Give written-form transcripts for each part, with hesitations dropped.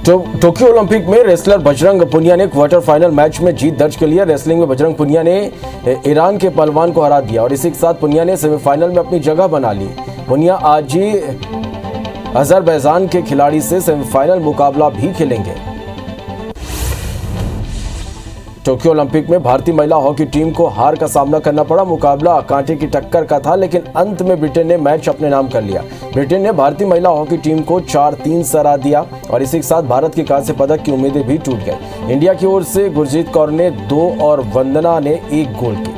Tokyo Olympic में wrestler Bajrang Punia ने quarter final match में जीत दर्ज कर लिया। रेसलिंग में बजरंग पुनिया ने ईरान के पहलवान को हरा दिया और इसी के साथ पुनिया ने सेमीफाइनल में अपनी जगह बना ली। पुनिया आज ही अजरबैजान के खिलाड़ी से सेमीफाइनल मुकाबला भी खेलेंगे। टोक्यो ओलंपिक में भारतीय महिला हॉकी टीम को हार का सामना करना पड़ा। मुकाबला कांटे की टक्कर का था, लेकिन अंत में ब्रिटेन ने मैच अपने नाम कर लिया। ब्रिटेन ने भारतीय महिला हॉकी टीम को 4-3 से हरा दिया और इसी के साथ भारत के कांस्य पदक की उम्मीदें भी टूट गई। इंडिया की ओर से गुरजीत कौर ने 2 और वंदना ने 1 गोल किया।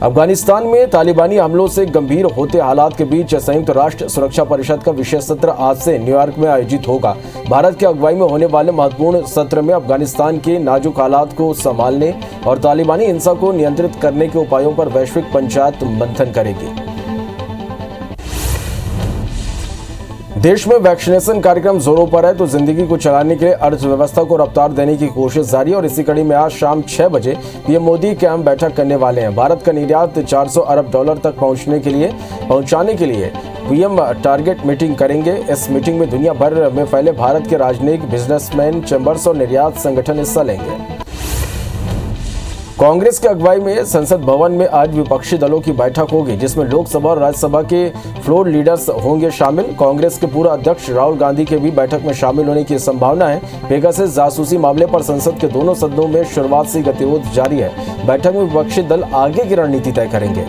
अफगानिस्तान में तालिबानी हमलों से गंभीर होते हालात के बीच संयुक्त राष्ट्र सुरक्षा परिषद का विशेष सत्र आज से न्यूयॉर्क में आयोजित होगा। भारत की अगुवाई में होने वाले महत्वपूर्ण सत्र में अफगानिस्तान के नाजुक हालात को संभालने और तालिबानी हिंसा को नियंत्रित करने के उपायों पर वैश्विक पंचायत मंथन करेगी। देश में वैक्सीनेशन कार्यक्रम जोरों पर है तो जिंदगी को चलाने के लिए अर्थव्यवस्था को रफ्तार देने की कोशिश जारी है और इसी कड़ी में आज शाम 6 बजे पीएम मोदी की अहम बैठक करने वाले हैं। भारत का निर्यात $400 अरब तक पहुंचाने के लिए पीएम टारगेट मीटिंग करेंगे। इस मीटिंग में दुनिया भर में फैले भारत के राजनयिक, बिजनेसमैन, चैंबर्स और निर्यात संगठन हिस्सा लेंगे। कांग्रेस की अगुवाई में संसद भवन में आज विपक्षी दलों की बैठक होगी, जिसमें लोकसभा और राज्यसभा के फ्लोर लीडर्स होंगे शामिल। कांग्रेस के पूर्व अध्यक्ष राहुल गांधी के भी बैठक में शामिल होने की संभावना है। पेगासस जासूसी मामले पर संसद के दोनों सदनों में शुरुआत से गतिरोध जारी है। बैठक में विपक्षी दल आगे की रणनीति तय करेंगे।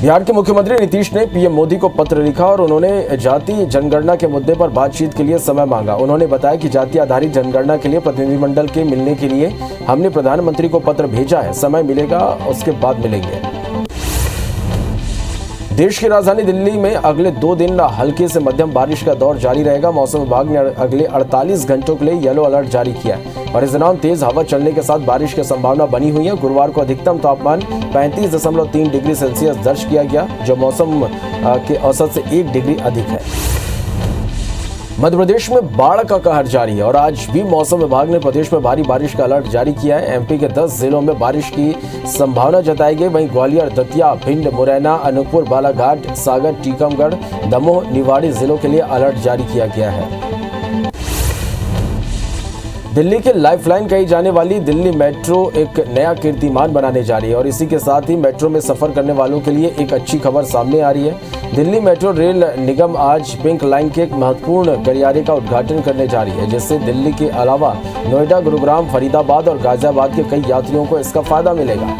बिहार के मुख्यमंत्री नीतीश ने पीएम मोदी को पत्र लिखा और उन्होंने जाति जनगणना के मुद्दे पर बातचीत के लिए समय मांगा। उन्होंने बताया कि जाति आधारित जनगणना के लिए प्रतिनिधिमंडल के मिलने के लिए हमने प्रधानमंत्री को पत्र भेजा है, समय मिलेगा उसके बाद मिलेंगे। देश की राजधानी दिल्ली में अगले 2 दिन हल्की से मध्यम बारिश का दौर जारी रहेगा। मौसम विभाग ने अगले 48 घंटों के लिए येलो अलर्ट जारी किया है और इस दौरान तेज हवा चलने के साथ बारिश की संभावना बनी हुई है। गुरुवार को अधिकतम तापमान 35.3 डिग्री सेल्सियस दर्ज किया गया, जो मौसम के औसत से 1 डिग्री अधिक है। मध्य प्रदेश में बाढ़ का कहर जारी है और आज भी मौसम विभाग ने प्रदेश में भारी बारिश का अलर्ट जारी किया है। एमपी के 10 जिलों में बारिश की संभावना जताई गई। वहीं ग्वालियर, दतिया, भिंड, मुरैना, अनूपपुर, बालाघाट, सागर, टीकमगढ़, दमोह, निवाड़ी जिलों के लिए अलर्ट जारी किया गया है। दिल्ली के लाइफलाइन कही जाने वाली दिल्ली मेट्रो एक नया कीर्तिमान बनाने जा रही है और इसी के साथ ही मेट्रो में सफर करने वालों के लिए एक अच्छी खबर सामने आ रही है। दिल्ली मेट्रो रेल निगम आज पिंक लाइन के एक महत्वपूर्ण गलियारे का उद्घाटन करने जा रही है, जिससे दिल्ली के अलावा नोएडा, गुरुग्राम, फरीदाबाद और गाजियाबाद के कई यात्रियों को इसका फायदा मिलेगा।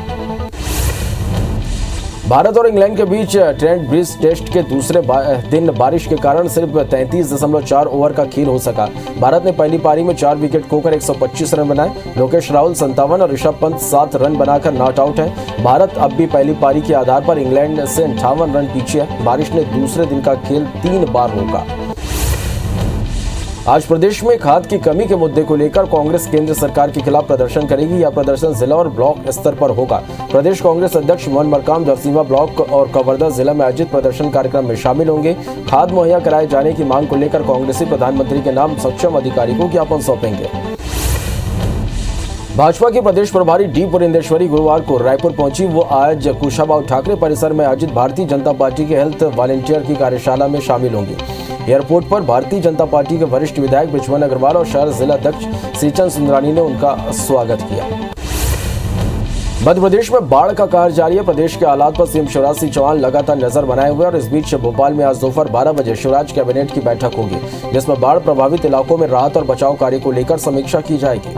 भारत और इंग्लैंड के बीच ट्रेंट ब्रिज टेस्ट के दूसरे दिन बारिश के कारण सिर्फ 33.4 ओवर का खेल हो सका। भारत ने पहली पारी में 4 विकेट खोकर 125 रन बनाए। लोकेश राहुल 57 और ऋषभ पंत 7 रन बनाकर नॉट आउट है। भारत अब भी पहली पारी के आधार पर इंग्लैंड से 58 रन पीछे है। बारिश ने दूसरे दिन का खेल 3 बार रोका। आज प्रदेश में खाद की कमी के मुद्दे को लेकर कांग्रेस केंद्र सरकार के खिलाफ प्रदर्शन करेगी। यह प्रदर्शन जिला और ब्लॉक स्तर पर होगा। प्रदेश कांग्रेस अध्यक्ष मोहन मरकाम जरसीवा ब्लॉक और कवर्धा जिला में आयोजित प्रदर्शन कार्यक्रम में शामिल होंगे। खाद मुहैया कराए जाने की मांग को लेकर कांग्रेसी प्रधानमंत्री के नाम सक्षम अधिकारी को ज्ञापन सौंपेंगे। भाजपा की प्रदेश प्रभारी डी पुरेंदेश्वरी गुरुवार को रायपुर पहुंची। वो आज कुशाभाऊ ठाकरे परिसर में आयोजित भारतीय जनता पार्टी के हेल्थ वॉलंटियर की कार्यशाला में शामिल होंगी। एयरपोर्ट पर भारतीय जनता पार्टी के वरिष्ठ विधायक बृजमोहन अग्रवाल और शहर जिला अध्यक्ष श्रीचंद सुंदरानी ने उनका स्वागत किया। मध्य प्रदेश में बाढ़ का कहर जारी है। प्रदेश के हालात पर सीएम शिवराज सिंह चौहान लगातार नजर बनाए हुए और इस बीच भोपाल में आज दोपहर 12 बजे शिवराज कैबिनेट की बैठक होगी, जिसमें बाढ़ प्रभावित इलाकों में राहत और बचाव कार्य को लेकर समीक्षा की जाएगी।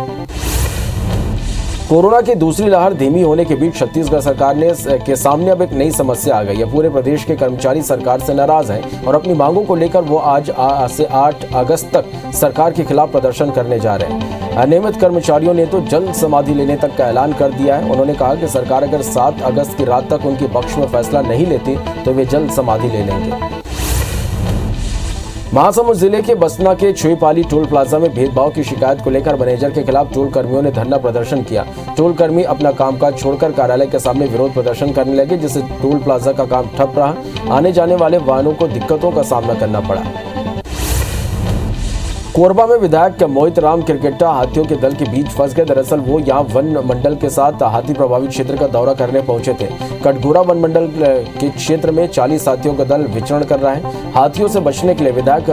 कोरोना की दूसरी लहर धीमी होने के बीच छत्तीसगढ़ सरकार के सामने अब एक नई समस्या आ गई है। पूरे प्रदेश के कर्मचारी सरकार से नाराज हैं और अपनी मांगों को लेकर वो आज से 8 अगस्त तक सरकार के खिलाफ प्रदर्शन करने जा रहे हैं। अनियमित कर्मचारियों ने तो जल समाधि लेने तक का ऐलान कर दिया है। उन्होंने कहा कि सरकार अगर 7 अगस्त की रात तक उनके पक्ष में फैसला नहीं लेती तो वे जल समाधि ले लेंगे। महासमुंद जिले के बसना के छुईपाली टोल प्लाजा में भेदभाव की शिकायत को लेकर मैनेजर के खिलाफ टोल कर्मियों ने धरना प्रदर्शन किया। टोल कर्मी अपना कामकाज छोड़कर कार्यालय के सामने विरोध प्रदर्शन करने लगे, जिससे टोल प्लाजा का काम ठप रहा। आने जाने वाले वाहनों को दिक्कतों का सामना करना पड़ा। कोरबा में विधायक मोहित राम क्रिकेटा हाथियों के दल के बीच फंस गए। दरअसल वो यहां वन मंडल के साथ हाथी प्रभावित क्षेत्र का दौरा करने पहुंचे थे। कटघोरा वन मंडल के क्षेत्र में 40 हाथियों का दल विचरण कर रहा है। हाथियों से बचने के लिए विधायक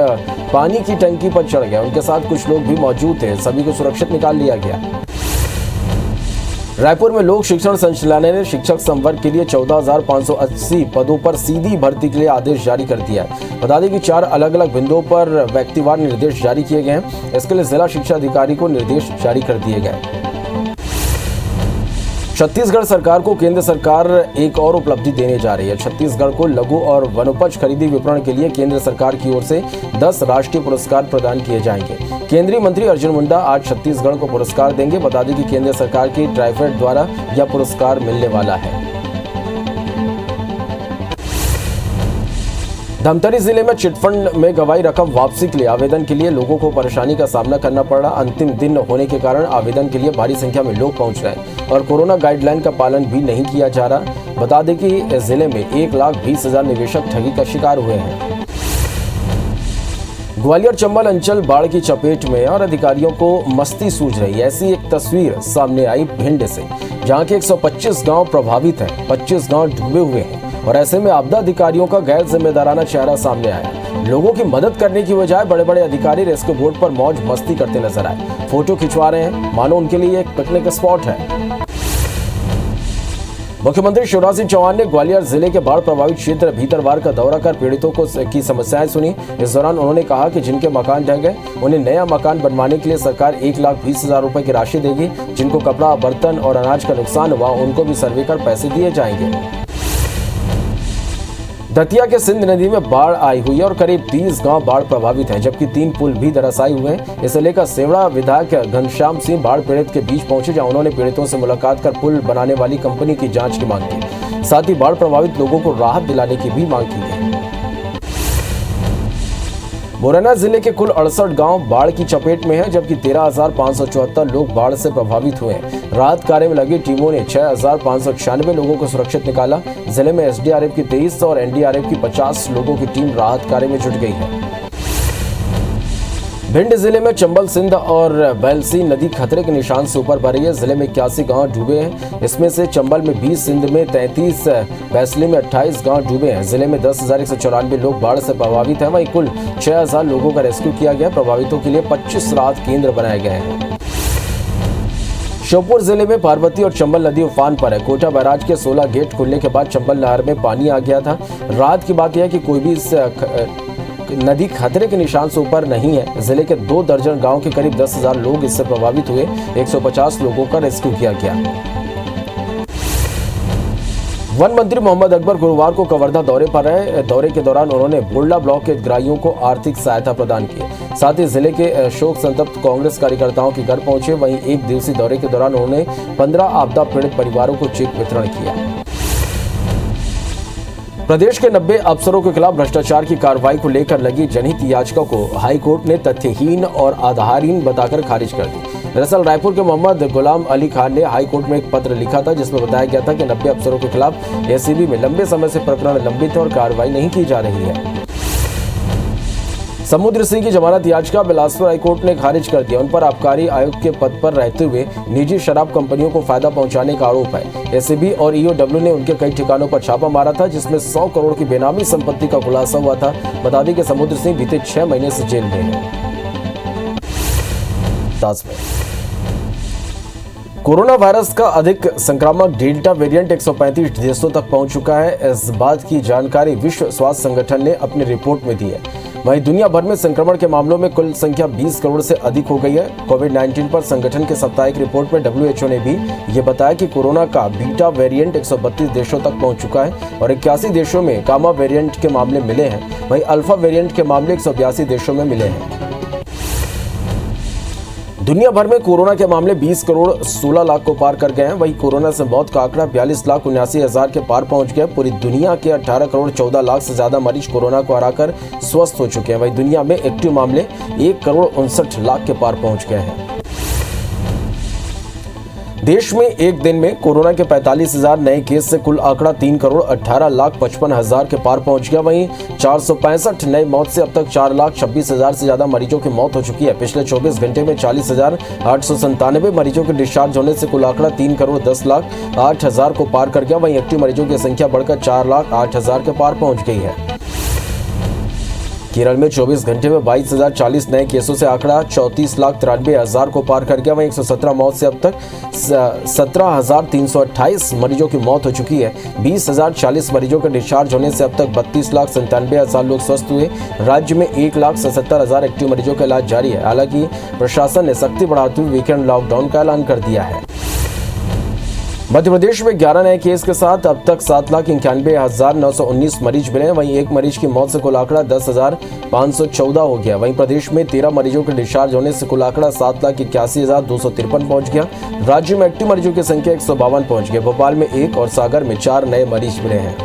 पानी की टंकी पर चढ़ गया। उनके साथ कुछ लोग भी मौजूद थे। सभी को सुरक्षित निकाल लिया गया। रायपुर में लोक शिक्षण संचालनालय ने शिक्षक संवर्ग के लिए 14,580 पदों पर सीधी भर्ती के लिए आदेश जारी कर दिया है। बता दें कि 4 अलग अलग बिंदुओं पर व्यक्तिवार निर्देश जारी किए गए हैं। इसके लिए जिला शिक्षा अधिकारी को निर्देश जारी कर दिए गए। छत्तीसगढ़ सरकार को केंद्र सरकार एक और उपलब्धि देने जा रही है। छत्तीसगढ़ को लघु और वनोपज खरीदी विपणन के लिए केंद्र सरकार की ओर से 10 राष्ट्रीय पुरस्कार प्रदान किए जाएंगे। केंद्रीय मंत्री अर्जुन मुंडा आज छत्तीसगढ़ को पुरस्कार देंगे। बता दें कि केंद्र सरकार की ट्राइफेड द्वारा यह पुरस्कार मिलने वाला है। धमतरी जिले में चिटफंड में गवाई रकम वापसी के लिए आवेदन के लिए लोगों को परेशानी का सामना करना पड़ रहा। अंतिम दिन होने के कारण आवेदन के लिए भारी संख्या में लोग पहुंच रहे हैं और कोरोना गाइडलाइन का पालन भी नहीं किया जा रहा। बता दें कि जिले में 1,20,000 निवेशक ठगी का शिकार हुए हैं। ग्वालियर चंबल अंचल बाढ़ की चपेट में और अधिकारियों को मस्ती सूझ रही है। ऐसी एक तस्वीर सामने आई भिंड से, जहां के 125 गांव प्रभावित हैं, 25 गांव डूबे हुए हैं और ऐसे में आपदा अधिकारियों का गैर जिम्मेदाराना चेहरा सामने आया। लोगों की मदद करने की बजाय बड़े बड़े अधिकारी रेस्क्यू बोट पर मौज मस्ती करते नजर आए। फोटो खिंचवा रहे हैं, मानो उनके लिए एक पिकनिक स्पॉट है। मुख्यमंत्री शिवराज सिंह चौहान ने ग्वालियर जिले के बाढ़ प्रभावित क्षेत्र भीतरवार का दौरा कर पीड़ितों की समस्याएं सुनी। इस दौरान उन्होंने कहा कि जिनके मकान ढह गए उन्हें नया मकान बनवाने के लिए सरकार 1,20,000 रुपए की राशि देगी। जिनको कपड़ा, बर्तन और अनाज का नुकसान हुआ उनको भी सर्वे कर पैसे दिए जाएंगे। दतिया के सिंध नदी में बाढ़ आई हुई है और करीब 30 गांव बाढ़ प्रभावित हैं, जबकि 3 पुल भी धराशायी हुए हैं। इसे लेकर सेवड़ा विधायक घनश्याम सिंह बाढ़ पीड़ित के बीच पहुंचे, जहां उन्होंने पीड़ितों से मुलाकात कर पुल बनाने वाली कंपनी की जांच की मांग की। साथ ही बाढ़ प्रभावित लोगों को राहत दिलाने की भी मांग की गई। मुरैना जिले के कुल 68 गांव बाढ़ की चपेट में हैं, जबकि 13,574 लोग बाढ़ से प्रभावित हुए हैं। राहत कार्य में लगी टीमों ने 6,596 लोगों को सुरक्षित निकाला। जिले में एसडीआरएफ की 23 और एनडीआरएफ की 50 लोगों की टीम राहत कार्य में जुट गई है। भिंड जिले में चंबल सिंध और बैलसी नदी खतरे के निशान से ऊपर बह रही है। जिले में 81 गांव डूबे हैं। इसमें से चंबल में 20, सिंध में 33, बैसली में 28 गांव डूबे हैं। जिले में 10,194 लोग बाढ़ से प्रभावित हैं। वहीं कुल 6,000 लोगों का रेस्क्यू किया गया। प्रभावितों के लिए 25 राहत केंद्र बनाए गए हैं। श्योपुर जिले में पार्वती और चंबल नदी उफान पर है। कोटा बैराज के 16 गेट खुलने के बाद चंबल नहर में पानी आ गया था। राहत की बात यह है कि कोई भी इस नदी खतरे के निशान से ऊपर नहीं है। जिले के 2 दर्जन गांव के करीब 10,000 लोग इससे प्रभावित हुए। 150 लोगों का रेस्क्यू किया गया। वन मंत्री मोहम्मद अकबर गुरुवार को कवर्धा दौरे पर रहे। दौरे के दौरान उन्होंने बोल्डा ब्लॉक के हितग्राहियों को आर्थिक सहायता प्रदान की। साथ ही जिले के शोक संतप्त कांग्रेस कार्यकर्ताओं के घर पहुंचे। वहीं 1 दिवसीय दौरे के दौरान उन्होंने 15 आपदा पीड़ित परिवारों को चेक वितरण किया। प्रदेश के 90 अफसरों के खिलाफ भ्रष्टाचार की कार्रवाई को लेकर लगी जनहित याचिका को हाईकोर्ट ने तथ्यहीन और आधारहीन बताकर खारिज कर दी। दरअसल रायपुर के मोहम्मद गुलाम अली खान ने हाईकोर्ट में एक पत्र लिखा था, जिसमें बताया गया था कि 90 अफसरों के खिलाफ एसीबी में लंबे समय से प्रकरण लंबित है और कार्रवाई नहीं की जा रही है। समुद्र सिंह की जमानत याचिका बिलासपुर हाईकोर्ट ने खारिज कर दिया। उन पर आबकारी आयुक्त के पद पर रहते हुए निजी शराब कंपनियों को फायदा पहुंचाने का आरोप है। एसीबी और ईओडब्ल्यू ने उनके कई ठिकानों पर छापा मारा था, जिसमें 100 करोड़ की बेनामी संपत्ति का खुलासा हुआ था। बता दें कि समुद्र सिंह बीते 6 महीने से जेल में है। कोरोना वायरस का अधिक संक्रामक डेल्टा वेरिएंट 135 देशों तक पहुंच चुका है। इस बात की जानकारी विश्व स्वास्थ्य संगठन ने अपनी रिपोर्ट में दी है। वहीं दुनिया भर में संक्रमण के मामलों में कुल संख्या 20 करोड़ से अधिक हो गई है। कोविड-19 पर संगठन के साप्ताहिक रिपोर्ट में WHO ने भी ये बताया कि कोरोना का बीटा वेरिएंट 132 देशों तक पहुंच चुका है और 81 देशों में गामा वेरिएंट के मामले मिले हैं। वहीं अल्फा वेरिएंट के मामले 182 देशों में मिले हैं। दुनिया भर में कोरोना के मामले 20 करोड़ 16 लाख को पार कर गए हैं। वहीं कोरोना से मौत का आंकड़ा 42,79,000 के पार पहुंच गया। पूरी दुनिया के 18 करोड़ 14 लाख से ज्यादा मरीज कोरोना को हराकर स्वस्थ हो चुके हैं। वहीं दुनिया में एक्टिव मामले 1 करोड़ 59 लाख के पार पहुंच गए हैं। देश में एक दिन में कोरोना के 45,000 नए केस से कुल आंकड़ा 3,18,55,000 के पार पहुंच गया। वहीं 465 नए मौत से अब तक 4,26,000 से ज्यादा मरीजों की मौत हो चुकी है। पिछले 24 घंटे में 40,897 मरीजों के डिस्चार्ज होने से कुल आंकड़ा 3,10,08,000 को पार कर गया। वहीं एक्टिव मरीजों की संख्या बढ़कर 4,08,000 के पार पहुंच गई है। केरल में 24 घंटे में 22,040 नए केसों से आंकड़ा 34,93,000 को पार कर गया। वहीं 117 मौत से अब तक 17,328 मरीजों की मौत हो चुकी है। 20,040 मरीजों के डिस्चार्ज होने से अब तक 32,97,000 लोग स्वस्थ हुए। राज्य में 1,77,000 एक्टिव मरीजों का इलाज जारी है। हालांकि प्रशासन ने सख्ती बढ़ाते हुए वीकेंड लॉकडाउन का ऐलान कर दिया है। मध्य प्रदेश में 11 नए केस के साथ अब तक 7,91,919 मरीज मिले हैं। वहीं एक मरीज की मौत से कुल आंकड़ा 10,514 हो गया। वहीं प्रदेश में 13 मरीजों के डिस्चार्ज होने से कुल आंकड़ा 7,81,253 पहुंच गया। राज्य में एक्टिव मरीजों की संख्या 152 पहुंच गई। भोपाल में 1 और सागर में 4 नए मरीज मिले हैं।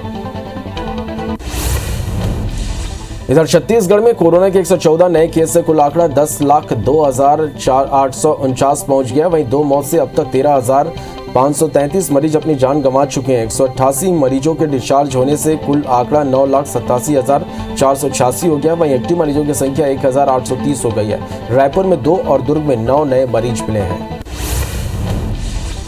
इधर छत्तीसगढ़ में कोरोना के 114 नए केस से कुल आंकड़ा 10,02,849 पहुंच गया। वहीं 2 मौत से अब तक 13,533 मरीज अपनी जान गंवा चुके हैं। 188 मरीजों के डिस्चार्ज होने से कुल आंकड़ा 9,87,486 हो गया। वहीं एक्टिव मरीजों की संख्या 1,830 हो गई है। रायपुर में 2 और दुर्ग में 9 नए मरीज मिले हैं।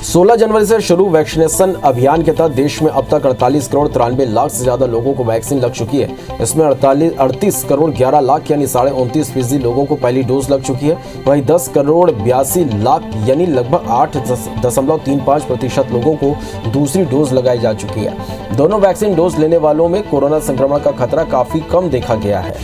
16 जनवरी से शुरू वैक्सीनेशन अभियान के तहत देश में अब तक 48,93,00,000 से ज्यादा लोगों को वैक्सीन लग चुकी है। इसमें 38,11,00,000 यानी 39.5% लोगों को पहली डोज लग चुकी है। वहीं 10,82,00,000 यानी लगभग 8.35% लोगों को दूसरी डोज लगाई जा चुकी है। दोनों वैक्सीन डोज लेने वालों में कोरोना संक्रमण का खतरा काफी कम देखा गया है।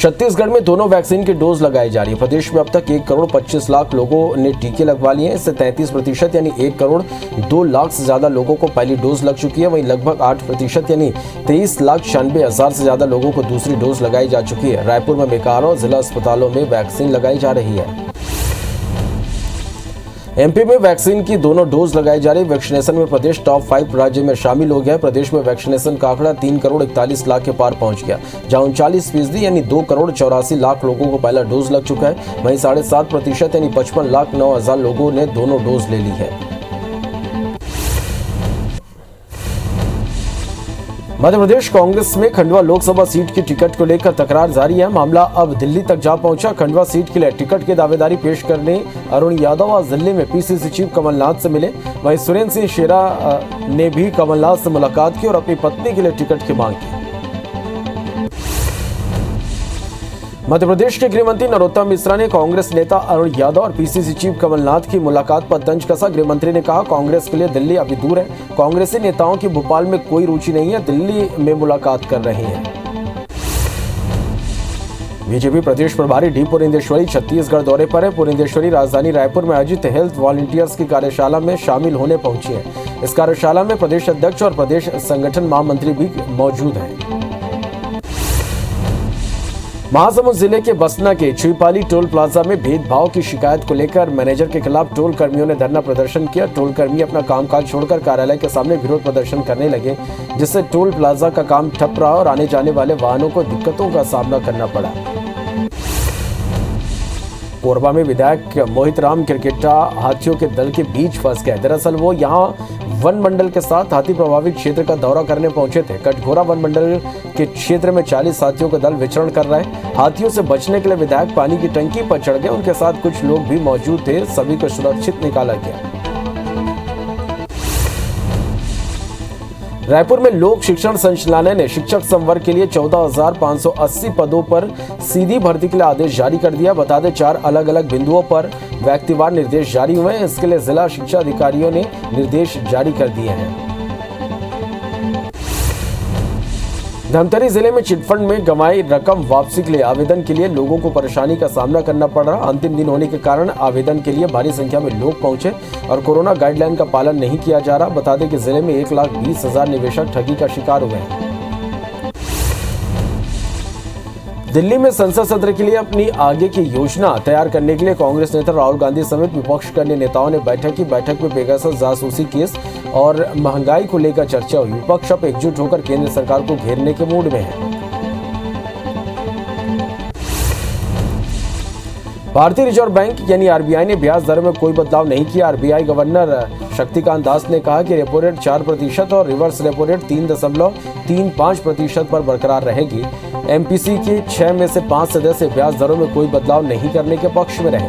छत्तीसगढ़ में दोनों वैक्सीन की डोज लगाई जा रही है। प्रदेश में अब तक 1,25,00,000 लोगों ने टीके लगवा लिए हैं। इससे 33% यानी 1,02,00,000 से ज्यादा लोगों को पहली डोज लग चुकी है। वहीं लगभग 8% यानी 23,96,000 से ज्यादा लोगों को दूसरी डोज लगाई जा चुकी है। रायपुर में बेकारों जिला अस्पतालों में वैक्सीन लगाई जा रही है। एमपी में वैक्सीन की दोनों डोज लगाई जा रही है। वैक्सीनेशन में प्रदेश टॉप 5 राज्य में शामिल हो गया है। प्रदेश में वैक्सीनेशन का आंकड़ा 3,41,00,000 के पार पहुंच गया, जहां 39% यानी 2,84,00,000 लोगों को पहला डोज लग चुका है। वहीं 7.5% यानी 55,09,000 लोगों ने दोनों डोज ले ली है। मध्य प्रदेश कांग्रेस में खंडवा लोकसभा सीट की टिकट को लेकर तकरार जारी है। मामला अब दिल्ली तक जा पहुंचा। खंडवा सीट के लिए टिकट की दावेदारी पेश करने अरुण यादव आज दिल्ली में पीसीसी चीफ कमलनाथ से मिले। वहीं सुरेंद्र सिंह शेरा ने भी कमलनाथ से मुलाकात की और अपनी पत्नी के लिए टिकट की मांग की। मध्य प्रदेश के गृह मंत्री नरोत्तम मिश्रा ने कांग्रेस नेता अरुण यादव और पीसीसी चीफ कमलनाथ की मुलाकात पर तंज कसा। गृह मंत्री ने कहा, कांग्रेस के लिए दिल्ली अभी दूर है। कांग्रेसी नेताओं की भोपाल में कोई रुचि नहीं है, दिल्ली में मुलाकात कर रहे हैं। बीजेपी प्रदेश प्रभारी डी पुरेंदेश्वरी छत्तीसगढ़ दौरे पर है। पुरेंदेश्वरी राजधानी रायपुर में आयोजित हेल्थ वॉलंटियर्स की कार्यशाला में शामिल होने पहुंची है। इस कार्यशाला में प्रदेश अध्यक्ष और प्रदेश संगठन महामंत्री भी मौजूद हैं। महासमुंद जिले के बसना के छिपाली टोल प्लाजा में भेदभाव की शिकायत को लेकर मैनेजर के खिलाफ टोल कर्मियों ने धरना प्रदर्शन किया। टोल कर्मी अपना कामकाज छोड़कर कार्यालय के सामने विरोध प्रदर्शन करने लगे, जिससे टोल प्लाजा का काम ठप रहा और आने जाने वाले वाहनों को दिक्कतों का सामना करना पड़ा। कोरबा में विधायक मोहित राम क्रिकेटा हाथियों के दल के बीच फंस गए। दरअसल वो यहां वन मंडल के साथ हाथी प्रभावित क्षेत्र का दौरा करने पहुंचे थे। कटघोरा वन मंडल के क्षेत्र में 40 हाथियों का दल विचरण कर रहा है। हाथियों से बचने के लिए विधायक पानी की टंकी पर चढ़ गए। उनके साथ कुछ लोग भी मौजूद थे। सभी को सुरक्षित निकाला गया। रायपुर में लोक शिक्षण संचालनालय ने शिक्षक संवर्ग के लिए 14,580 पदों पर सीधी भर्ती के लिए आदेश जारी कर दिया। बता दें, 4 अलग अलग बिंदुओं पर व्यक्तिवार निर्देश जारी हुए हैं। इसके लिए जिला शिक्षा अधिकारियों ने निर्देश जारी कर दिए हैं। धमतरी जिले में चिटफंड में गंवाई रकम वापसी के लिए आवेदन के लिए लोगों को परेशानी का सामना करना पड़ रहा। अंतिम दिन होने के कारण आवेदन के लिए भारी संख्या में लोग पहुंचे और कोरोना गाइडलाइन का पालन नहीं किया जा रहा। बता दें कि जिले में 1,20,000 निवेशक ठगी का शिकार हुए हैं। दिल्ली में संसद सत्र के लिए अपनी आगे की योजना तैयार करने के लिए कांग्रेस नेता राहुल गांधी समेत विपक्ष के अन्य नेताओं ने बैठक की। बैठक में पेगासस जासूसी केस और महंगाई को लेकर चर्चा हुई। विपक्ष अब एकजुट होकर केंद्र सरकार को घेरने के मूड में है। भारतीय रिजर्व बैंक यानी आरबीआई ने ब्याज दरों में कोई बदलाव नहीं किया। आरबीआई गवर्नर शक्तिकांत दास ने कहा कि रेपो रेट 4% और रिवर्स रेपो रेट 3.35% पर बरकरार रहेगी। एमपीसी के 6 में से 5 सदस्य ब्याज दरों में कोई बदलाव नहीं करने के पक्ष में रहे।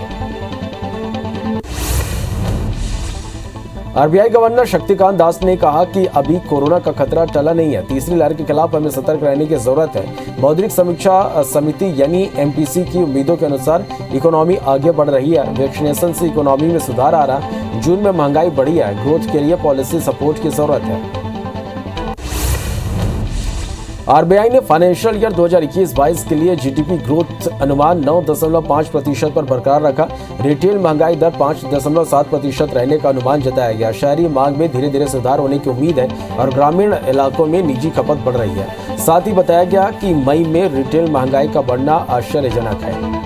आरबीआई गवर्नर शक्तिकांत दास ने कहा कि अभी कोरोना का खतरा टला नहीं है, तीसरी लहर के खिलाफ हमें सतर्क रहने की जरूरत है। मौद्रिक समीक्षा समिति यानी एमपीसी की उम्मीदों के अनुसार इकोनॉमी आगे बढ़ रही है। वैक्सीनेशन से इकोनॉमी में सुधार आ रहा। जून में महंगाई बढ़ी है। ग्रोथ के लिए पॉलिसी सपोर्ट की जरूरत है। आरबीआई ने फाइनेंशियल ईयर 2021-22 के लिए जीडीपी ग्रोथ अनुमान 9.5% पर बरकरार रखा। रिटेल महंगाई दर 5.7% रहने का अनुमान जताया गया। शहरी मांग में धीरे धीरे सुधार होने की उम्मीद है और ग्रामीण इलाकों में निजी खपत बढ़ रही है। साथ ही बताया गया कि मई में रिटेल महंगाई का बढ़ना आश्चर्यजनक है।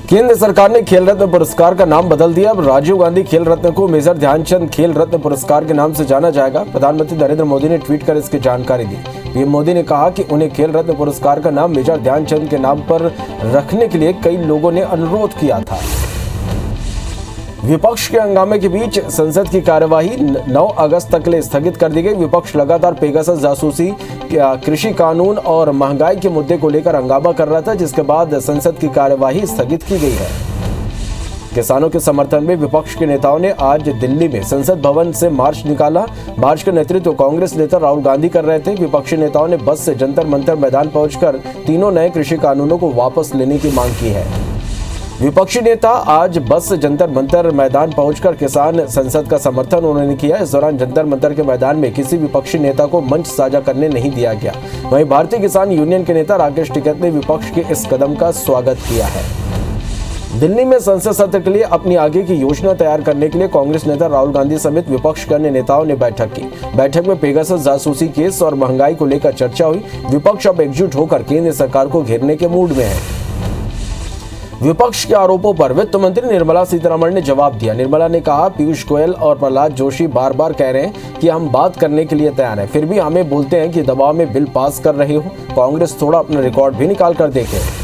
केंद्र सरकार ने खेल रत्न पुरस्कार का नाम बदल दिया। अब राजीव गांधी खेल रत्न को मेजर ध्यानचंद खेल रत्न पुरस्कार के नाम से जाना जाएगा। प्रधानमंत्री नरेंद्र मोदी ने ट्वीट कर इसकी जानकारी दी। पीएम मोदी ने कहा कि उन्हें खेल रत्न पुरस्कार का नाम मेजर ध्यानचंद के नाम पर रखने के लिए कई लोगों ने अनुरोध किया था। विपक्ष के हंगामे के बीच संसद की कार्यवाही 9 अगस्त तक के लिए स्थगित कर दी गई। विपक्ष लगातार पेगासस जासूसी, कृषि कानून और महंगाई के मुद्दे को लेकर हंगामा कर रहा था, जिसके बाद संसद की कार्यवाही स्थगित की गई है। किसानों के समर्थन में विपक्ष के नेताओं ने आज दिल्ली में संसद भवन से मार्च निकाला। मार्च का नेतृत्व कांग्रेस नेता राहुल गांधी कर रहे थे। विपक्षी नेताओं ने बस से जंतर मंतर मैदान पहुंचकर तीनों नए कृषि कानूनों को वापस लेने की मांग की है। विपक्षी नेता आज बस से जंतर मंतर मैदान पहुंचकर किसान संसद का समर्थन उन्होंने किया। इस दौरान जंतर मंतर के मैदान में किसी विपक्षी नेता को मंच साझा करने नहीं दिया गया। वहीं भारतीय किसान यूनियन के नेता राकेश टिकैत ने विपक्ष के इस कदम का स्वागत किया है। दिल्ली में संसद सत्र के लिए अपनी आगे की योजना तैयार करने के लिए कांग्रेस नेता राहुल गांधी समेत विपक्ष के अन्य नेताओं ने बैठक की। बैठक में पेगासस जासूसी केस और महंगाई को लेकर चर्चा हुई। विपक्ष अब एकजुट होकर केंद्र सरकार को घेरने के मूड में है। विपक्ष के आरोपों पर वित्त मंत्री निर्मला सीतारमण ने जवाब दिया। निर्मला ने कहा, पीयूष गोयल और प्रहलाद जोशी बार बार कह रहे हैं कि हम बात करने के लिए तैयार हैं, फिर भी हमें बोलते हैं कि दबाव में बिल पास कर रहे हो। कांग्रेस थोड़ा अपना रिकॉर्ड भी निकाल कर देखे।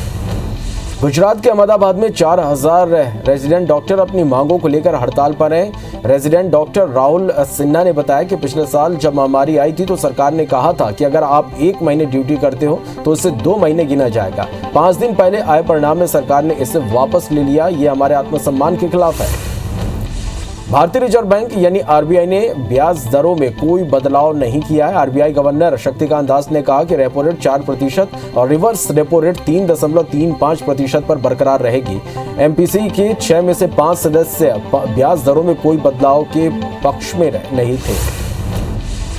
गुजरात के अहमदाबाद में 4000 रेजिडेंट डॉक्टर अपनी मांगों को लेकर हड़ताल पर हैं। रेजिडेंट डॉक्टर राहुल सिन्हा ने बताया कि पिछले साल जब महामारी आई थी तो सरकार ने कहा था कि अगर आप 1 महीने ड्यूटी करते हो तो इससे 2 महीने गिना जाएगा। 5 दिन पहले आए परिणाम में सरकार ने इसे वापस ले लिया। ये हमारे आत्मसम्मान के खिलाफ है। भारतीय रिजर्व बैंक यानी आरबीआई ने ब्याज दरों में कोई बदलाव नहीं किया है। आरबीआई गवर्नर शक्तिकांत दास ने कहा कि रेपो रेट 4% और रिवर्स रेपो रेट 3.35% पर बरकरार रहेगी। एमपीसी के 6 में से 5 सदस्य ब्याज दरों में कोई बदलाव के पक्ष में नहीं थे।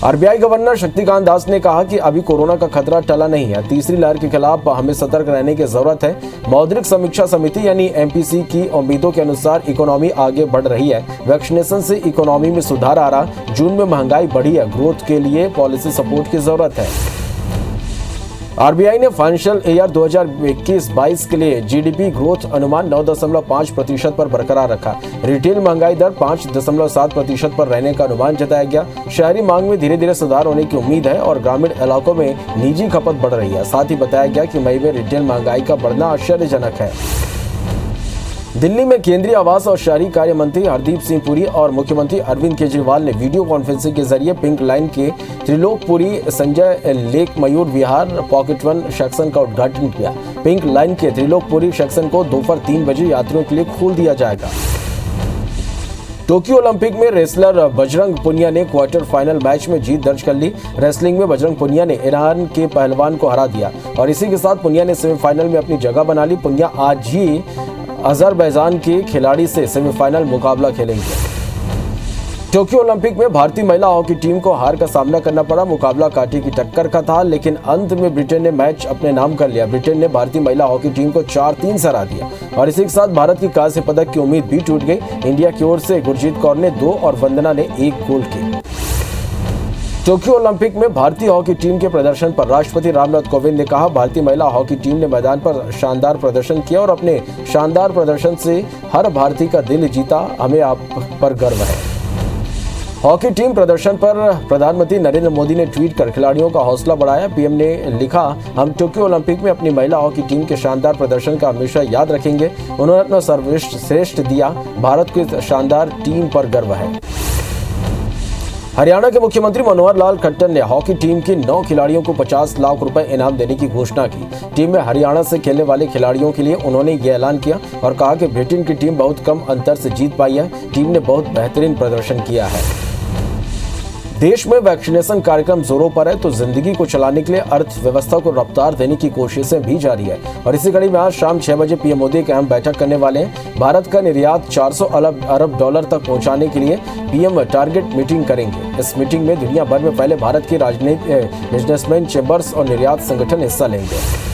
आरबीआई गवर्नर शक्तिकांत दास ने कहा कि अभी कोरोना का खतरा टला नहीं है, तीसरी लहर के खिलाफ हमें सतर्क रहने की जरूरत है। मौद्रिक समीक्षा समिति यानी एमपीसी की उम्मीदों के अनुसार इकोनॉमी आगे बढ़ रही है। वैक्सीनेशन से इकोनॉमी में सुधार आ रहा। जून में महंगाई बढ़ी है। ग्रोथ के लिए पॉलिसी सपोर्ट की जरूरत है। आरबीआई ने फाइनेंशियल ईयर 2021-22 के लिए जीडीपी ग्रोथ अनुमान 9.5% पर बरकरार रखा। रिटेल महंगाई दर 5.7% पर रहने का अनुमान जताया गया। शहरी मांग में धीरे धीरे सुधार होने की उम्मीद है और ग्रामीण इलाकों में निजी खपत बढ़ रही है। साथ ही बताया गया कि मई में रिटेल महंगाई का बढ़ना आश्चर्यजनक है। दिल्ली में केंद्रीय आवास और शहरी कार्य मंत्री हरदीप सिंह पुरी और मुख्यमंत्री अरविंद केजरीवाल ने वीडियो कॉन्फ्रेंसिंग के जरिए पिंक लाइन के Trilokpuri Sanjay lake Mayur Vihar pocket 1 section का उद्घाटन किया। पिंक लाइन के त्रिलोकपुरी सेक्शन को दोपहर 3 बजे यात्रियों के लिए खोल दिया जाएगा। टोक्यो ओलंपिक में रेसलर बजरंग पुनिया ने क्वार्टर फाइनल मैच में जीत दर्ज कर ली। रेसलिंग में बजरंग पुनिया ने ईरान के पहलवान को हरा दिया और इसी के साथ पुनिया ने सेमीफाइनल में अपनी जगह बना ली। पुनिया आज ही अजरबैजान के खिलाड़ी से सेमीफाइनल मुकाबला खेलेंगे। टोक्यो ओलंपिक में भारतीय महिला हॉकी टीम को हार का सामना करना पड़ा। मुकाबला कांटे की टक्कर का था, लेकिन अंत में ब्रिटेन ने मैच अपने नाम कर लिया। ब्रिटेन ने भारतीय महिला हॉकी टीम को 4-3 से हरा दिया और इसी के साथ भारत की कांस्य पदक की उम्मीद भी टूट गई। इंडिया की ओर से गुरजीत कौर ने 2 और वंदना ने 1 गोल किए। टोक्यो ओलंपिक में भारतीय हॉकी टीम के प्रदर्शन पर राष्ट्रपति रामनाथ कोविंद ने कहा, भारतीय महिला हॉकी टीम ने मैदान पर शानदार प्रदर्शन किया और अपने शानदार प्रदर्शन से हर भारतीय का दिल जीता। हमें आप पर गर्व है। हॉकी टीम प्रदर्शन पर प्रधानमंत्री नरेंद्र मोदी ने ट्वीट कर खिलाड़ियों का हौसला बढ़ाया। पीएम ने लिखा, हम टोक्यो ओलंपिक में अपनी महिला हॉकी टीम के शानदार प्रदर्शन का हमेशा याद रखेंगे। उन्होंने अपना सर्वश्रेष्ठ दिया। भारत को इस शानदार टीम पर गर्व है। हरियाणा के मुख्यमंत्री मनोहर लाल खट्टर ने हॉकी टीम के 9 खिलाड़ियों को 50 लाख रुपए इनाम देने की घोषणा की। टीम में हरियाणा से खेलने वाले खिलाड़ियों के लिए उन्होंने ये ऐलान किया और कहा कि ब्रिटेन की टीम बहुत कम अंतर से जीत पाई है। टीम ने बहुत बेहतरीन प्रदर्शन किया है। देश में वैक्सीनेशन कार्यक्रम जोरों पर है तो जिंदगी को चलाने के लिए अर्थव्यवस्था को रफ्तार देने की कोशिशें भी जारी है और इसी कड़ी में आज शाम 6 बजे पीएम मोदी एक अहम बैठक करने वाले हैं। भारत का निर्यात 400 अरब डॉलर तक पहुंचाने के लिए पीएम टारगेट मीटिंग करेंगे। इस मीटिंग में दुनिया भर में फैले भारत के राजनीतिक बिजनेसमैन, चैम्बर्स और निर्यात संगठन हिस्सा लेंगे।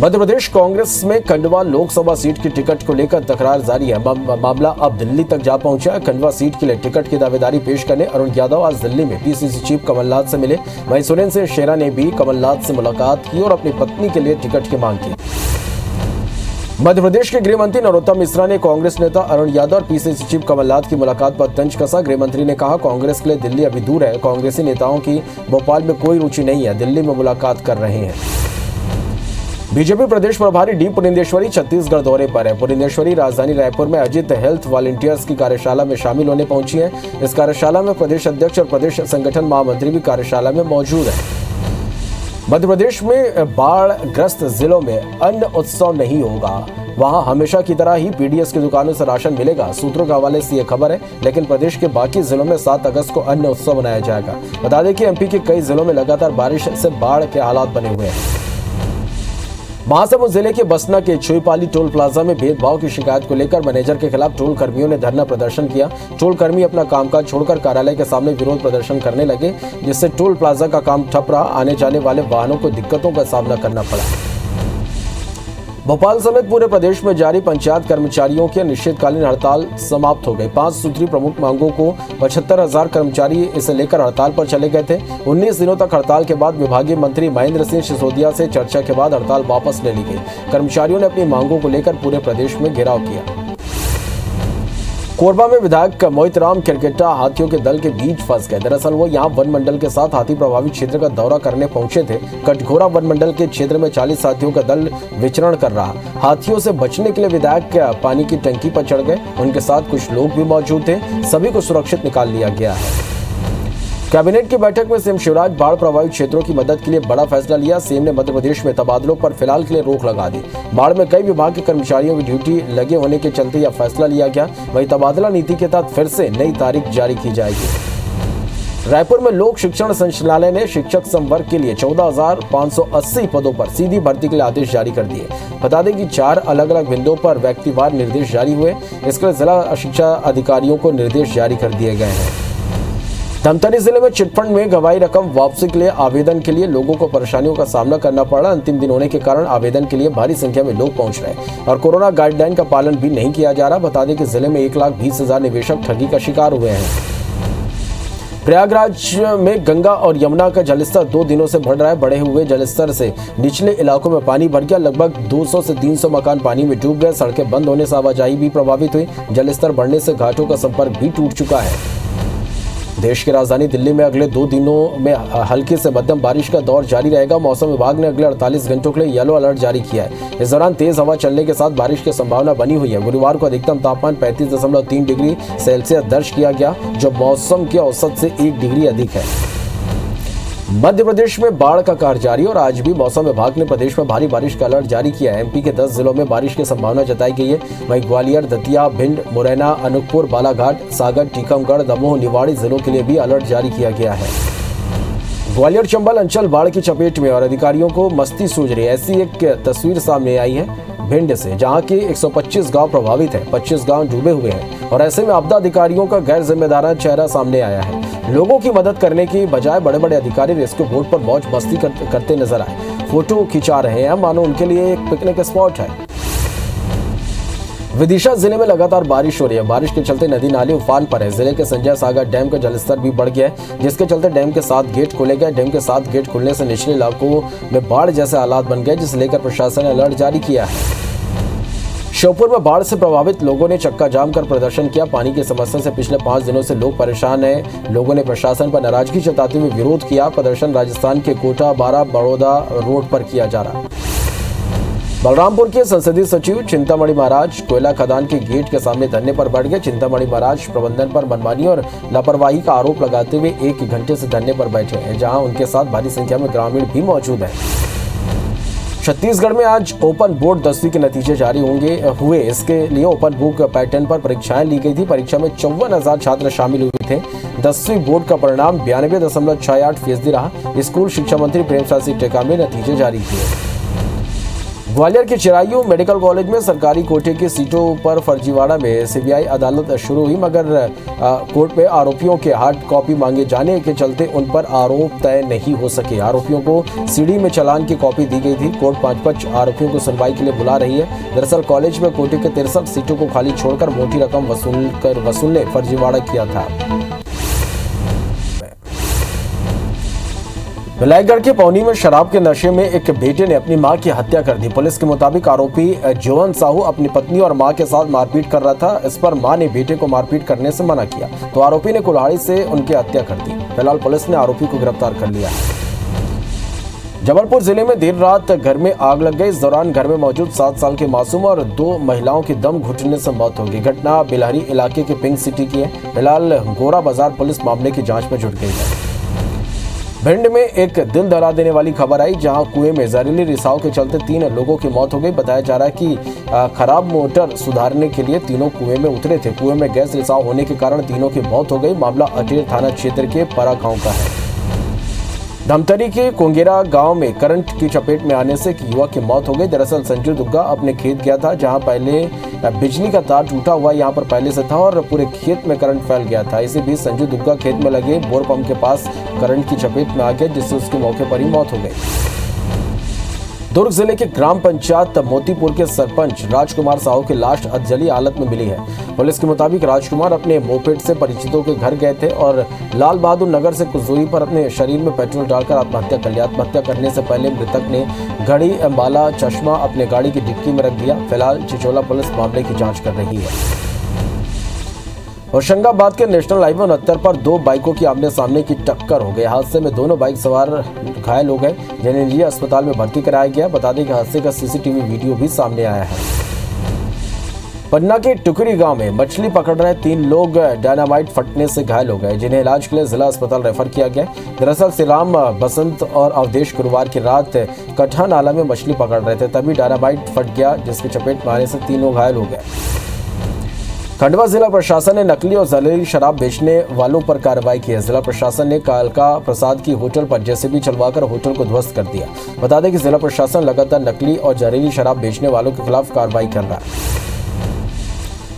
मध्य प्रदेश कांग्रेस में खंडवा लोकसभा सीट की टिकट को लेकर तकरार जारी है। मामला अब दिल्ली तक जा पहुंचा है। खंडवा सीट के लिए टिकट की दावेदारी पेश करने अरुण यादव आज दिल्ली में पीसीसी चीफ कमलनाथ से मिले। वहीं सुरेंद्र शेरा ने भी कमलनाथ से मुलाकात की और अपनी पत्नी के लिए टिकट की मांग की। मध्य प्रदेश के गृह मंत्री नरोत्तम मिश्रा ने कांग्रेस नेता अरुण यादव और पीसीसी चीफ कमलनाथ की मुलाकात पर तंज कसा। गृह मंत्री ने कहा, कांग्रेस के लिए दिल्ली अभी दूर है। कांग्रेसी नेताओं की भोपाल में कोई रुचि नहीं है, दिल्ली में मुलाकात कर रहे हैं। बीजेपी प्रदेश प्रभारी डी पुनिंदेश्वरी छत्तीसगढ़ दौरे पर है। पुनिंदेश्वरी राजधानी रायपुर में आयोजित हेल्थ वॉलंटियर्स की कार्यशाला में शामिल होने पहुंची है। इस कार्यशाला में प्रदेश अध्यक्ष और प्रदेश संगठन महामंत्री भी कार्यशाला में मौजूद है। मध्य प्रदेश में बाढ़ ग्रस्त जिलों में अन्न उत्सव नहीं होगा। वहां हमेशा की तरह ही पीडीएस की दुकानों से राशन मिलेगा। सूत्रों के हवाले से यह खबर है, लेकिन प्रदेश के बाकी जिलों में 7 अगस्त को अन्न उत्सव मनाया जाएगा। बता दें कि एमपी के कई जिलों में लगातार बारिश से बाढ़ के हालात बने हुए हैं। महासमुंद जिले के बसना के छुईपाली टोल प्लाजा में भेदभाव की शिकायत को लेकर मैनेजर के खिलाफ टोल कर्मियों ने धरना प्रदर्शन किया। टोल कर्मी अपना कामकाज छोड़कर कार्यालय के सामने विरोध प्रदर्शन करने लगे, जिससे टोल प्लाजा का काम ठप रहा। आने जाने वाले वाहनों को दिक्कतों का सामना करना पड़ा। भोपाल समेत पूरे प्रदेश में जारी पंचायत कर्मचारियों की अनिश्चितकालीन हड़ताल समाप्त हो गई। 5 सूत्री प्रमुख मांगों को 75,000 कर्मचारी इसे लेकर हड़ताल पर चले गए थे। 19 दिनों तक हड़ताल के बाद विभागीय मंत्री महेंद्र सिंह सिसोदिया से चर्चा के बाद हड़ताल वापस ले ली गई। कर्मचारियों ने अपनी मांगों को लेकर पूरे प्रदेश में घेराव किया। कोरबा में विधायक मोहितराम किरकेटा हाथियों के दल के बीच फंस गए। दरअसल वो यहां वन मंडल के साथ हाथी प्रभावित क्षेत्र का दौरा करने पहुंचे थे। कटघोरा वन मंडल के क्षेत्र में 40 हाथियों का दल विचरण कर रहा। हाथियों से बचने के लिए विधायक पानी की टंकी पर चढ़ गए। उनके साथ कुछ लोग भी मौजूद थे। सभी को सुरक्षित निकाल लिया गया है। कैबिनेट की बैठक में सीएम शिवराज बाढ़ प्रभावित क्षेत्रों की मदद के लिए बड़ा फैसला लिया। सीएम ने मध्य प्रदेश में तबादलों पर फिलहाल के लिए रोक लगा दी। बाढ़ में कई विभाग के कर्मचारियों की ड्यूटी लगे होने के चलते यह फैसला लिया गया। वहीं तबादला नीति के तहत फिर से नई तारीख जारी की जाएगी। रायपुर में लोक शिक्षण संचालनालय ने शिक्षक संवर्ग के लिए 14,580 पदों पर सीधी भर्ती के लिए आदेश जारी कर दिए। बता दें कि 4 अलग अलग बिंदुओं पर व्यक्तिवार निर्देश जारी हुए। इसके लिए जिला शिक्षा अधिकारियों को निर्देश जारी कर दिए गए हैं। धमतरी जिले में चिटफंड में गवाही रकम वापसी के लिए आवेदन के लिए लोगों को परेशानियों का सामना करना पड़ा। अंतिम दिन होने के कारण आवेदन के लिए भारी संख्या में लोग पहुंच रहे और कोरोना गाइडलाइन का पालन भी नहीं किया जा रहा। बता दें कि जिले में 1,20,000 निवेशक ठगी का शिकार हुए हैं। प्रयागराज में गंगा और यमुना का जलस्तर 2 दिनों से बढ़ रहा है। बढ़े हुए जलस्तर से निचले इलाकों में पानी भर गया। लगभग 200 से 300 मकान पानी में डूब गए। सड़कें बंद होने से आवाजाही भी प्रभावित हुई। जलस्तर बढ़ने से घाटों का संपर्क भी टूट चुका है। देश की राजधानी दिल्ली में अगले 2 दिनों में हल्की से मध्यम बारिश का दौर जारी रहेगा। मौसम विभाग ने अगले 48 घंटों के लिए येलो अलर्ट जारी किया है। इस दौरान तेज हवा चलने के साथ बारिश की संभावना बनी हुई है। गुरुवार को अधिकतम तापमान 35.3 डिग्री सेल्सियस दर्ज किया गया, जो मौसम के औसत से 1 डिग्री अधिक है। मध्य प्रदेश में बाढ़ का कहर जारी और आज भी मौसम विभाग ने प्रदेश में भारी बारिश का अलर्ट जारी किया है। एमपी के 10 जिलों में बारिश की संभावना जताई गई है। वहीं ग्वालियर, दतिया, भिंड, मुरैना, अनूपपुर, बालाघाट, सागर, टीकमगढ़, दमोह, निवाड़ी जिलों के लिए भी अलर्ट जारी किया गया है। ग्वालियर चंबल अंचल बाढ़ की चपेट में और अधिकारियों को मस्ती सूझ रही है, ऐसी एक तस्वीर सामने आई है भिंड से, जहां के 125 गांव प्रभावित है। 25 गांव डूबे हुए हैं और ऐसे में आपदा अधिकारियों का गैर जिम्मेदाराना चेहरा सामने आया है। लोगों की मदद करने की बजाय बड़े बड़े अधिकारी रेस्क्यू बोट पर मौज मस्ती करते नजर आए। फोटो खिंचा रहे हैं, मानो उनके लिए एक पिकनिक स्पॉट है। विदिशा जिले में लगातार बारिश हो रही है। बारिश के चलते नदी नाले उफान पर है। जिले के संजय सागर डैम का जलस्तर भी बढ़ गया है, जिसके चलते डैम के 7 गेट खोले गए। डैम के 7 गेट खुलने से निचले इलाकों में बाढ़ जैसे हालात बन गए, जिसे लेकर प्रशासन ने अलर्ट जारी किया है। श्योपुर में बाढ़ से प्रभावित लोगों ने चक्का जाम कर प्रदर्शन किया। पानी की समस्या से पिछले 5 दिनों से लोग परेशान हैं। लोगों ने प्रशासन पर नाराजगी जताते हुए विरोध किया। प्रदर्शन राजस्थान के कोटा बारा बड़ौदा रोड पर किया जा रहा। बलरामपुर के संसदीय सचिव चिंतामणि महाराज कोयला खदान के गेट के सामने धरने पर बैठ गए। चिंतामणि महाराज प्रबंधन पर मनमानी और लापरवाही का आरोप लगाते हुए 1 घंटे से धरने पर बैठे हैं, जहां उनके साथ भारी संख्या में ग्रामीण भी मौजूद हैं। छत्तीसगढ़ में आज ओपन बोर्ड 10वीं के नतीजे जारी हुए। इसके लिए ओपन बुक पैटर्न पर परीक्षाएं ली गई थी। परीक्षा में 54,000 छात्र शामिल हुए थे। 10वीं बोर्ड का परिणाम 92.68% रहा। स्कूल शिक्षा मंत्री प्रेमसाय सिंह टेकाम ने नतीजे जारी किए। ग्वालियर के चिरायू मेडिकल कॉलेज में सरकारी कोटे की सीटों पर फर्जीवाड़ा में सीबीआई अदालत शुरू हुई, मगर कोर्ट में आरोपियों के हार्ड कॉपी मांगे जाने के चलते उन पर आरोप तय नहीं हो सके। आरोपियों को सीडी में चालान की कॉपी दी गई थी। कोर्ट 5 आरोपियों को सुनवाई के लिए बुला रही है। दरअसल कॉलेज में कोटे के 63 सीटों को खाली छोड़कर मोटी रकम वसूलने फर्जीवाड़ा किया था। भिलाईगढ़ के पौनी में शराब के नशे में एक बेटे ने अपनी मां की हत्या कर दी। पुलिस के मुताबिक आरोपी जोवन साहू अपनी पत्नी और मां के साथ मारपीट कर रहा था। इस पर मां ने बेटे को मारपीट करने से मना किया, तो आरोपी ने कुल्हाड़ी से उनकी हत्या कर दी। फिलहाल पुलिस ने आरोपी को गिरफ्तार कर लिया है। जबलपुर जिले में देर रात घर में आग लग गई। इस दौरान घर में मौजूद 7 साल के मासूम और 2 महिलाओं की दम घुटने से मौत हो गई। घटना बिलहरी इलाके के पिंक सिटी की है। फिलहाल गोरा बाजार पुलिस मामले की जांच में जुट गई है। भिंड में एक दिल दहला देने वाली खबर आई, जहां कुएं में जहरीली रिसाव के चलते 3 लोगों की मौत हो गई। बताया जा रहा है कि खराब मोटर सुधारने के लिए तीनों कुएं में उतरे थे। कुएं में गैस रिसाव होने के कारण तीनों की मौत हो गई। मामला अटेर थाना क्षेत्र के परा गांव का है। धमतरी के कोंगेरा गांव में करंट की चपेट में आने से एक युवक की मौत हो गई। दरअसल संजू दुग्गा अपने खेत गया था, जहां पहले बिजली का तार टूटा हुआ यहां पर पहले से था और पूरे खेत में करंट फैल गया था। इसी बीच संजू दुग्गा खेत में लगे बोर पंप के पास करंट की चपेट में आ गया, जिससे उसके मौके पर ही मौत हो गई। दुर्ग जिले के ग्राम पंचायत मोतीपुर के सरपंच राजकुमार साहू की लाश अधजली हालत में मिली है। पुलिस के मुताबिक राजकुमार अपने मोपेड से परिचितों के घर गए थे और लाल बहादुर नगर से कुछ दूरी पर अपने शरीर में पेट्रोल डालकर आत्महत्या कर लिया। आत्महत्या करने से पहले मृतक ने घड़ी, माला, चश्मा अपने गाड़ी की डिक्की में रख दिया। फिलहाल चिचोला पुलिस मामले की जाँच कर रही है। होशंगाबाद के नेशनल हाईवे 69 पर 2 बाइकों की आमने सामने की टक्कर हो गई। हादसे में दोनों बाइक सवार घायल हो गए, जिन्हें निजी अस्पताल में भर्ती कराया गया। बता दें कि हादसे का सीसीटीवी वीडियो भी सामने आया है। पन्ना के टुकड़ी गांव में मछली पकड़ रहे 3 लोग डायनामाइट फटने से घायल हो गए, जिन्हें इलाज के लिए जिला अस्पताल रेफर किया गया। दरअसल श्रीराम, बसंत और अवधेश गुरुवार की रात कठा नाला में मछली पकड़ रहे थे, तभी डायनामाइट फट गया, जिसकी चपेट में आने से 3 लोग घायल हो गए। खंडवा जिला प्रशासन ने नकली और जहरीली शराब बेचने वालों पर कार्रवाई की है। जिला प्रशासन ने कालका प्रसाद की होटल पर जेसीबी चलवाकर होटल को ध्वस्त कर दिया। बता दें कि जिला प्रशासन लगातार नकली और जहरीली शराब बेचने वालों के खिलाफ कार्रवाई कर रहा है।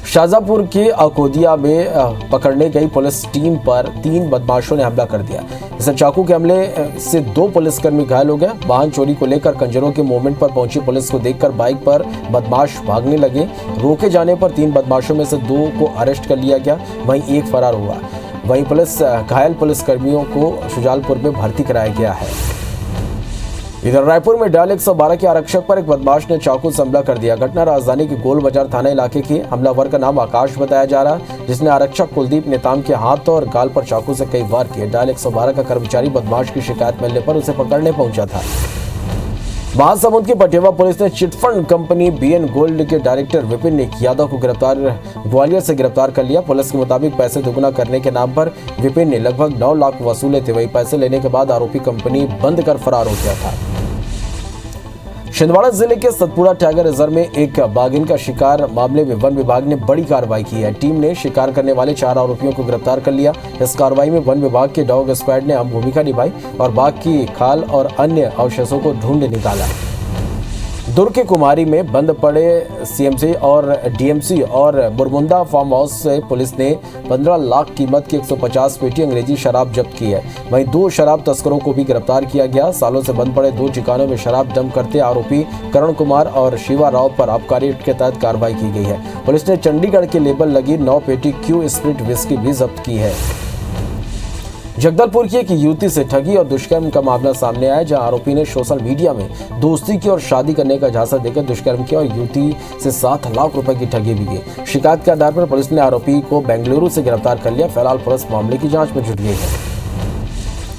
शाहजहांपुर के अकोदिया में पकड़ने गई पुलिस टीम पर 3 बदमाशों ने हमला कर दिया। इस चाकू के हमले से 2 पुलिसकर्मी घायल हो गए। वाहन चोरी को लेकर कंजरों के मूवमेंट पर पहुंची पुलिस को देखकर बाइक पर बदमाश भागने लगे। रोके जाने पर 3 बदमाशों में से 2 को अरेस्ट कर लिया गया, वहीं 1 फरार हुआ। वहीं घायल पुलिसकर्मियों को शुजालपुर में भर्ती कराया गया है। इधर रायपुर में डायल 112 के आरक्षक पर एक बदमाश ने चाकू से हमला कर दिया। घटना राजधानी के गोल बाजार थाना इलाके की। हमलावर का नाम आकाश बताया जा रहा है, जिसने आरक्षक कुलदीप नेताम के हाथ और गाल पर चाकू से कई वार किए। डायल 112 का कर्मचारी बदमाश की शिकायत मिलने पर उसे पकड़ने पहुंचा था। महासमुंद की पटेवा पुलिस ने चिटफंड कंपनी बीएन गोल्ड के डायरेक्टर विपिन यादव को ग्वालियर से गिरफ्तार कर लिया। पुलिस के मुताबिक पैसे दुगुना करने के नाम पर विपिन ने लगभग 9 लाख वसूले थे। वही पैसे लेने के बाद आरोपी कंपनी बंद कर फरार हो गया था। छिंदवाड़ा जिले के सतपुड़ा टाइगर रिजर्व में एक बाघिन का शिकार मामले में वन विभाग ने बड़ी कार्रवाई की है। टीम ने शिकार करने वाले 4 आरोपियों को गिरफ्तार कर लिया। इस कार्रवाई में वन विभाग के डॉग स्क्वाड ने अहम भूमिका निभाई और बाघ की खाल और अन्य अवशेषों को ढूंढ निकाला। दुर्ग के कुमारी में बंद पड़े सीएमसी और डीएमसी और बुरमुंदा फार्म हाउस से पुलिस ने 15 लाख कीमत की 150 पेटी अंग्रेजी शराब जब्त की है। वहीं 2 शराब तस्करों को भी गिरफ्तार किया गया। सालों से बंद पड़े 2 ठिकानों में शराब डंप करते आरोपी करण कुमार और शिवा राव पर आबकारी एक्ट के तहत कार्रवाई की गई है। पुलिस ने चंडीगढ़ के लेबल लगी 9 पेटी क्यू स्प्रिट विस्की भी जब्त की है। जगदलपुर की एक युवती से ठगी और दुष्कर्म का मामला सामने आया, जहां आरोपी ने सोशल मीडिया में दोस्ती की और शादी करने का झांसा देकर दुष्कर्म किया और युवती से 7 लाख रुपए की ठगी भी की। शिकायत के आधार पर पुलिस ने आरोपी को बेंगलुरु से गिरफ्तार कर लिया। फिलहाल पुलिस मामले की जांच में जुट गई है।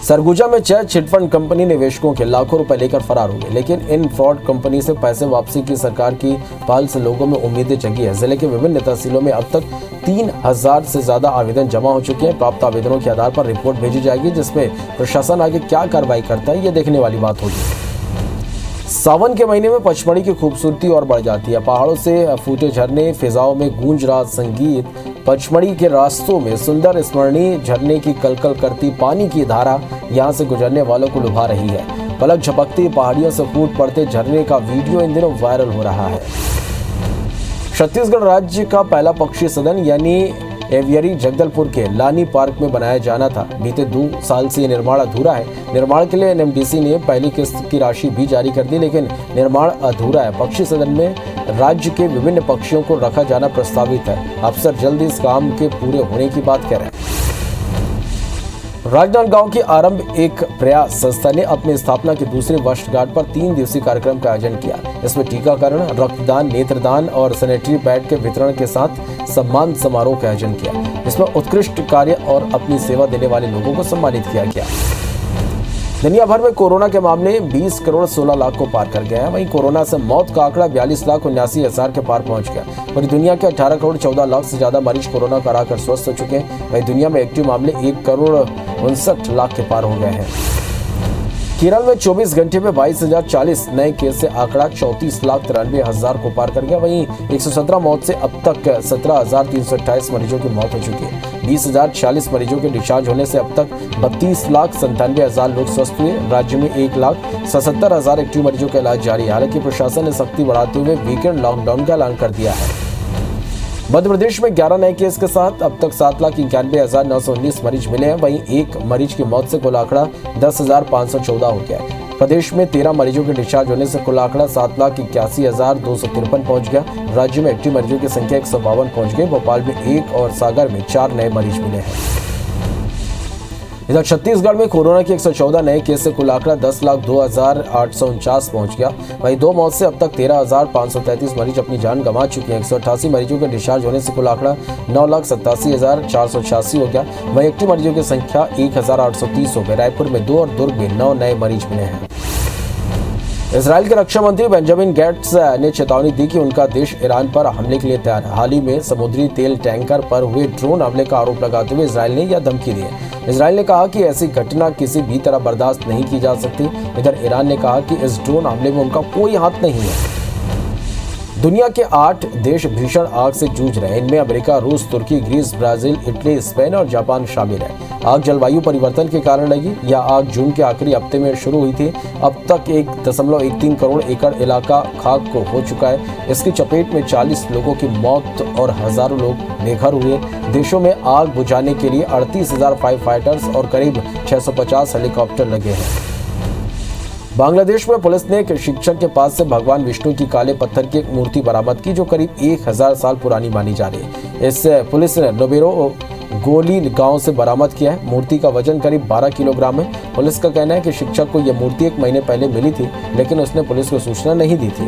सरगुजा में 6 चिटफंड कंपनी निवेशकों के लाखों रुपए लेकर फरार हो गए, लेकिन इन फ्रॉड कंपनी से पैसे वापसी की सरकार की पहल से लोगों में उम्मीदें जगी है। जिले के विभिन्न तहसीलों में अब तक 3000 से ज्यादा आवेदन जमा हो चुके हैं। प्राप्त आवेदनों के आधार पर रिपोर्ट भेजी जाएगी, जिसमें प्रशासन आगे क्या कार्रवाई करता है, ये देखने वाली बात होगी। सावन के महीने में पचमढ़ी की खूबसूरती और बढ़ जाती है। पहाड़ों से फूटे झरने, फिजाओं में गूंज रहा संगीत, पचमढ़ी के रास्तों में सुंदर स्मरणीय झरने की कलकल करती पानी की धारा यहाँ से गुजरने वालों को लुभा रही है। पलक झपकती पहाड़ियों से फूट पड़ते झरने का वीडियो इन दिनों वायरल हो रहा है। छत्तीसगढ़ राज्य का पहला पक्षी सदन यानी एवियरी जगदलपुर के लानी पार्क में बनाया जाना था। बीते 2 साल से ये निर्माण अधूरा है। निर्माण के लिए एनएमडीसी ने पहली किस्त की राशि भी जारी कर दी, लेकिन निर्माण अधूरा है। पक्षी सदन में राज्य के विभिन्न पक्षियों को रखा जाना प्रस्तावित है। अफसर जल्द इस काम के पूरे होने की बात कह रहे हैं। राजनांदगांव की आरंभ एक प्रयास संस्था ने अपनी स्थापना की दूसरी वर्षगांठ पर 3 दिवसीय कार्यक्रम का आयोजन किया। इसमें टीकाकरण, रक्तदान, नेत्रदान और सैनिटरी पैड के वितरण के साथ सम्मान समारोह का आयोजन किया। इसमें उत्कृष्ट कार्य और अपनी सेवा देने वाले लोगों को सम्मानित किया गया। दुनिया भर में कोरोना के मामले 20 करोड़ 16 लाख को पार कर गए हैं। वहीं कोरोना से मौत का आंकड़ा 42,79,000 के पार पहुंच गया। पूरी दुनिया के 18 करोड़ 14 लाख से ज्यादा मरीज कोरोना का हराकर स्वस्थ हो चुके हैं। वहीं दुनिया में एक्टिव मामले 1 करोड़ 59 लाख के पार हो गए हैं। केरल में 24 घंटे में 22,040 नए केस से आंकड़ा 34,93,000 को पार कर गया। वहीं 117 मौत से अब तक 17,328 मरीजों की मौत हो चुकी है। 20,040 मरीजों के डिस्चार्ज होने से अब तक 32,97,000 लोग स्वस्थ हुए। राज्य में 1,77,000 एक्टिव मरीजों का इलाज जारी है। हालांकि प्रशासन ने सख्ती बढ़ाते हुए वीकेंड लॉकडाउन का ऐलान कर दिया है। मध्य प्रदेश में 11 नए केस के साथ अब तक 7,91,919 मरीज मिले हैं। वहीं एक मरीज की मौत से कुल आंकड़ा 10,514 हो गया है। प्रदेश में 13 मरीजों के डिस्चार्ज होने से कुल आंकड़ा 7,81,253 पहुंच गया। राज्य में एक्टिव मरीजों की संख्या 152 पहुंच गई। भोपाल में 1 और सागर में 4 नए मरीज मिले हैं। इधर छत्तीसगढ़ में कोरोना के 114 नए केस से कुल आंकड़ा 10,02,849 पहुंच गया। वहीं 2 मौत से अब तक 13,533 मरीज अपनी जान गंवा चुके हैं। 188 मरीजों के डिस्चार्ज होने से कुल आंकड़ा 9,87,486 हो गया। वहीं एक्टिव मरीजों की संख्या 1,830 हो गई। रायपुर में 2 और दुर्ग में 9 नए मरीज मिले हैं। इजराइल के रक्षा मंत्री बेंजामिन गेट्स ने चेतावनी दी कि उनका देश ईरान पर हमले के लिए तैयार है। हाल ही में समुद्री तेल टैंकर पर हुए ड्रोन हमले का आरोप लगाते हुए इजराइल ने यह धमकी दी है। इजराइल ने कहा कि ऐसी घटना किसी भी तरह बर्दाश्त नहीं की जा सकती। इधर ईरान ने कहा कि इस ड्रोन हमले में उनका कोई हाथ नहीं है। दुनिया के 8 देश भीषण आग से जूझ रहे हैं। इनमें अमेरिका, रूस, तुर्की, ग्रीस, ब्राजील, इटली, स्पेन और जापान शामिल है। आग जलवायु परिवर्तन के कारण लगी। यह आग जून के आखिरी हफ्ते में शुरू हुई थी। अब तक 1.13 करोड़ एकड़ इलाका खाक को हो चुका है। इसकी चपेट में 40 लोगों की मौत और हजारों लोग बेघर हुए। देशों में आग बुझाने के लिए 38,000 फायर फाइटर्स और करीब 650 हेलीकॉप्टर लगे हैं। बांग्लादेश में पुलिस ने एक शिक्षक के पास से भगवान विष्णु की काले पत्थर की एक मूर्ति बरामद की, जो करीब 1000 साल पुरानी मानी जा रही है। इससे पुलिस ने नोबेरो गोली गांव से बरामद किया है। मूर्ति का वजन करीब 12 किलोग्राम है। पुलिस का कहना है कि शिक्षक को यह मूर्ति 1 महीने पहले मिली थी, लेकिन उसने पुलिस को सूचना नहीं दी थी।